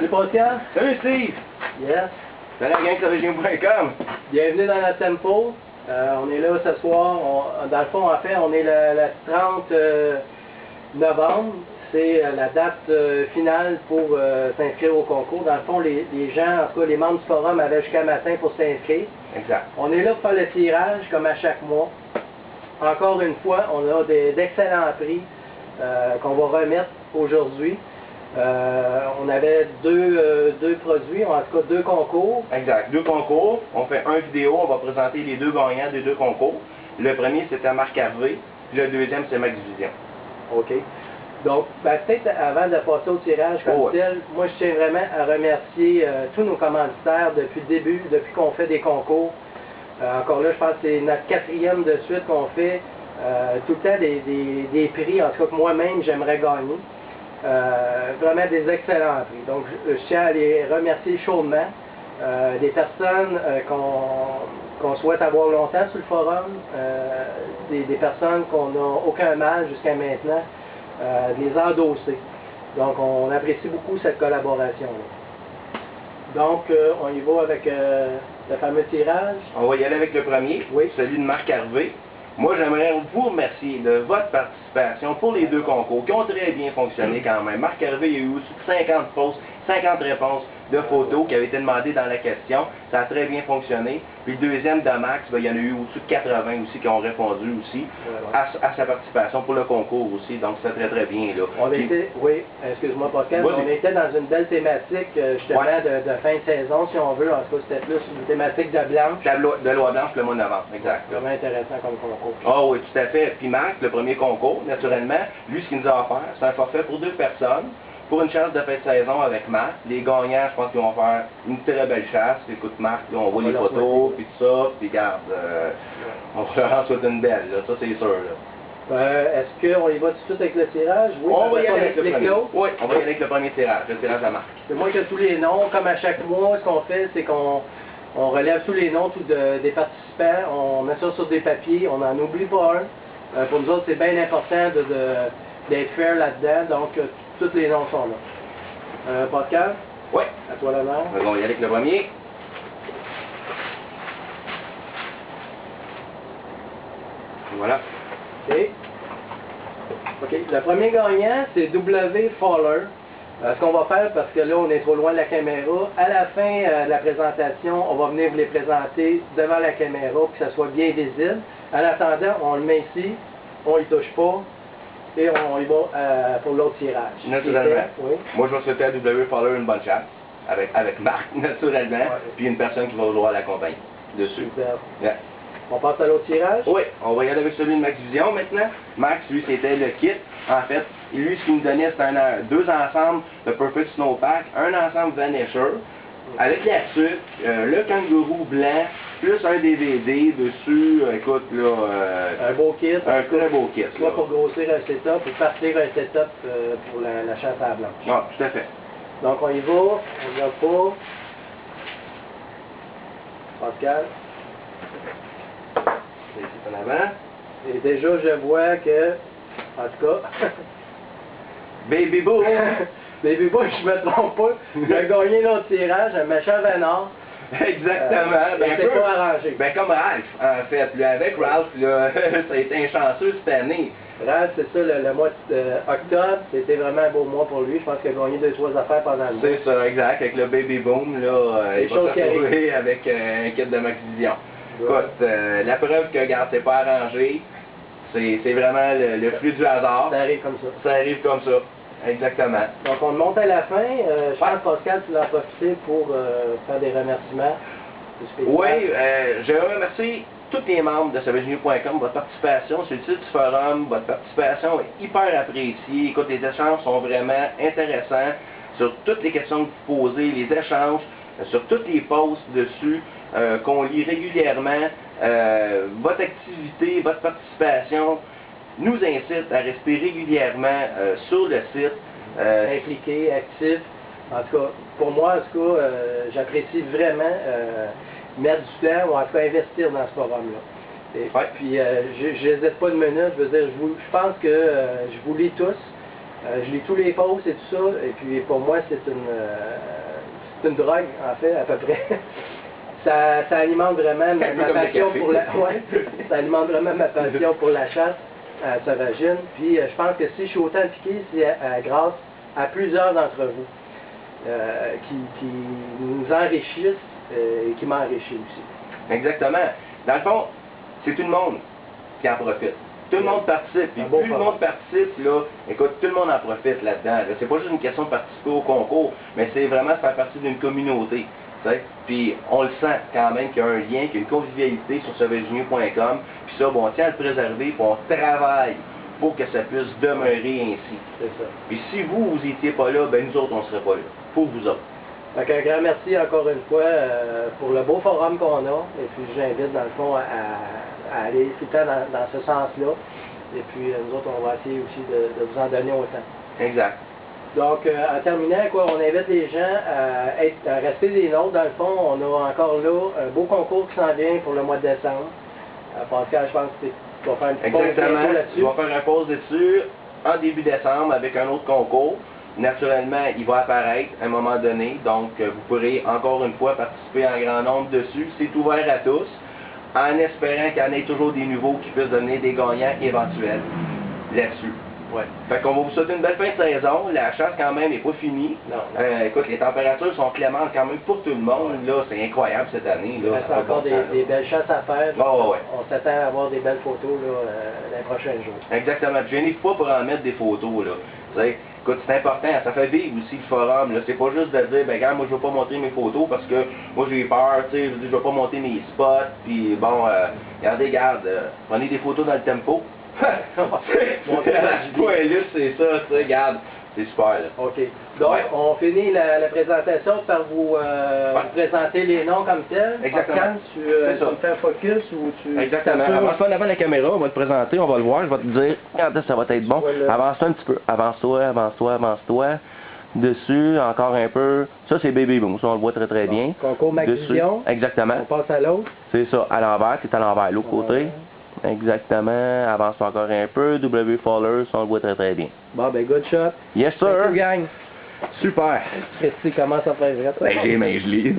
Salut Pascal. Salut Steve! Yes. Salut la gang de Région.com. Bienvenue dans notre tempo. On est là ce soir. Dans le fond, en fait, on est le 30 novembre. C'est la date finale pour s'inscrire au concours. Dans le fond, les gens, en tout cas les membres du forum avaient jusqu'à matin pour s'inscrire. Exact. On est là pour faire le tirage comme à chaque mois. Encore une fois, on a d'excellents prix qu'on va remettre aujourd'hui. On avait deux produits, en tout cas deux concours. Exact. Deux concours. On fait un vidéo. On va présenter les deux gagnants des deux concours. Le premier, c'était Marc Hervé. Puis le deuxième, c'est Max Vision. OK. Donc, peut-être avant de passer au tirage comme tel, moi je tiens vraiment à remercier tous nos commanditaires depuis le début, depuis qu'on fait des concours. Encore là, je pense que c'est notre 4e de suite qu'on fait tout le temps des prix, en tout cas que moi-même j'aimerais gagner. Vraiment des excellents prix. Donc, je tiens à les remercier chaudement. Des personnes qu'on souhaite avoir longtemps sur le forum, des personnes qu'on n'a aucun mal jusqu'à maintenant, les endosser. Donc, on apprécie beaucoup cette collaboration-là. Donc, on y va avec le fameux tirage. On va y aller avec le premier, oui. Celui de Marc Hervé. Moi, j'aimerais vous remercier de votre participation pour les deux concours qui ont très bien fonctionné quand même. Marc Hervé, il y a eu aussi 50 posts, 50 réponses de photos qui avaient été demandées dans la question. Ça a très bien fonctionné. Puis le deuxième de Max, il y en a eu au-dessus de 80 aussi qui ont répondu aussi à sa participation pour le concours aussi. Donc, c'est très bien. Là. On était, oui, excuse-moi Pascal, on était dans une belle thématique justement de fin de saison, si on veut. En tout cas, c'était plus une thématique de blanche. De loi blanche le mois de novembre, exact. Vraiment intéressant comme concours. Ah oui, tout à fait. Puis Marc, le premier concours, naturellement, lui, ce qu'il nous a offert, c'est un forfait pour 2 personnes, pour une chasse de fin de saison avec Marc. Les gagnants, je pense qu'ils vont faire une très belle chasse. Écoute, Marc, là, on voit les photos, puis tout ça, puis regarde, on va leur souhaiter une belle, là, ça c'est sûr. Est-ce qu'on y va tout de suite avec le tirage? Oui, on va y aller avec le premier. Oui, on va y aller avec le premier tirage, le tirage à Marc. C'est moi qui ai tous les noms. Comme à chaque mois, ce qu'on fait, c'est qu'on relève tous les noms des participants, on met ça sur des papiers, on n'en oublie pas un. Pour nous autres, c'est bien important d'être fair là-dedans, donc tous les noms sont là. Pascal? Oui. À toi l'honneur. On va y aller avec le premier. Voilà. OK. OK. Le premier gagnant, c'est W. Fowler. Ce qu'on va faire, parce que là, on est trop loin de la caméra, à la fin de la présentation, on va venir vous les présenter devant la caméra pour que ça soit bien visible. En attendant, on le met ici, on y touche pas, et on y va pour l'autre tirage. Naturellement. Oui. Moi, je vais souhaiter à W. Fowler une bonne chasse, avec Marc, naturellement, puis une personne qui va vouloir l'accompagner dessus. Super. Yeah. On passe à l'autre tirage? Oui, on va y aller avec celui de Max Vision maintenant. Max, lui, c'était le kit. En fait, lui, ce qu'il nous donnait, c'était deux ensembles de Perfect Snowpack, un ensemble Vanisher, avec la suite, le kangourou blanc, plus un DVD dessus, écoute, là... un beau kit. Un très beau kit. Soit pour grossir un setup, pour partir un setup pour la chasse à la blanche. Ah, tout à fait. Donc on y va, on y va pas. Pascal. C'est en avant. Et déjà, je vois que, en tout cas, Baby Boom! Baby Boom, je me trompe pas, j'ai gagné l'autre tirage, un méchant Vénard. Exactement. C'est pas arrangé. Ben comme Ralph, en fait. Là, avec Ralph, là, ça a été un chanceux cette année. Ralph, c'est ça, le mois d'octobre, c'était vraiment un beau mois pour lui. Je pense qu'il a gagné 2-3 affaires pendant le mois. C'est ça, exact. Avec le Baby Boom, là, il va se retrouver avec un kit de Max Vision. Écoute, la preuve que, regarde, c'est pas arrangé, c'est vraiment le fruit du hasard. Ça arrive comme ça. Ça arrive comme ça, exactement. Donc on monte à la fin. Je pense, Pascal, tu l'as profité pour faire des remerciements. Oui, je remercie tous les membres de SavageNew.com, votre participation sur le site du forum, votre participation est hyper appréciée. Écoute, les échanges sont vraiment intéressants sur toutes les questions que vous posez, les échanges, sur tous les posts dessus qu'on lit régulièrement. Votre activité, votre participation nous incite à rester régulièrement sur le site. Impliqué, actif. En tout cas, pour moi, en tout cas, j'apprécie vraiment mettre du temps ou en tout cas investir dans ce forum-là. Puis, je n'hésite pas une minute, je veux dire, je pense que je vous lis tous. Je lis tous les posts et tout ça, et puis pour moi, c'est une drogue, en fait, à peu près. Ça alimente vraiment ma passion pour la... Ouais, ça alimente vraiment ma passion pour la chasse sauvagine. Puis je pense que si je suis autant piqué, c'est grâce à plusieurs d'entre vous qui nous enrichissent et qui m'enrichissent aussi. Exactement. Dans le fond, c'est tout le monde qui en profite. Tout le monde participe. Puis plus le monde participe, là, écoute, tout le monde en profite là-dedans. Là. C'est pas juste une question de participer au concours, mais c'est vraiment de faire partie d'une communauté. Puis on le sent quand même qu'il y a un lien, qu'il y a une convivialité sur sauvageunion.com. Puis ça, bon, on tient à le préserver, puis on travaille pour que ça puisse demeurer ainsi. C'est ça. Puis si vous étiez pas là, ben nous autres, on serait pas là. Pour vous autres. Donc un grand merci encore une fois pour le beau forum qu'on a. Et puis j'invite dans le fond à aller tout le temps dans ce sens-là. Et puis nous autres, on va essayer aussi de vous en donner autant. Exact. Donc, en terminant, on invite les gens à rester des nôtres. Dans le fond, on a encore là un beau concours qui s'en vient pour le mois de décembre. Pascal, je pense que tu vas faire un petit pause là-dessus. Je vais faire un pause dessus en début décembre avec un autre concours. Naturellement, il va apparaître à un moment donné. Donc, vous pourrez encore une fois participer en grand nombre dessus. C'est ouvert à tous, en espérant qu'il y en ait toujours des nouveaux qui puissent donner des gagnants éventuels là-dessus. Ouais. Fait qu'on va vous souhaiter une belle fin de saison. La chasse, quand même, n'est pas finie. Non. Écoute, les températures sont clémentes quand même pour tout le monde. Ouais. Là, c'est incroyable cette année. Là, il reste encore des belles chasses à faire. Oh, ouais. On s'attend à avoir des belles photos les prochains jours. Exactement. Je n'ai pas pour en mettre des photos. Là. Écoute, c'est important. Ça fait vivre aussi le forum. C'est pas juste de dire, ben regarde, moi je veux pas montrer mes photos parce que moi j'ai peur. Je veux pas monter mes spots. Puis bon, regardez, prenez des photos dans le tempo. C'est ça, regarde, c'est super là. OK. Donc, on finit la présentation par vous présenter les noms comme tels. Exactement. Pascal, tu me fais un focus ou tu... Exactement. Avance-toi devant la caméra, on va te présenter, on va le voir, je vais te dire quand ça va être bon. Avance-toi un petit peu. Avance-toi. Dessus, encore un peu. Ça, c'est Baby Boom, ça on le voit très très bien. Concours Mac-Vision. Exactement. On passe à l'autre. C'est ça, à l'envers, c'est à l'envers, l'autre côté. Exactement. Avance encore un peu. W Fallers, on le voit très très bien. Bon, ben, good shot. Yes, sir. Gang. Super. Merci, comment ça fait vrai? Ben, j'ai les mains gelées.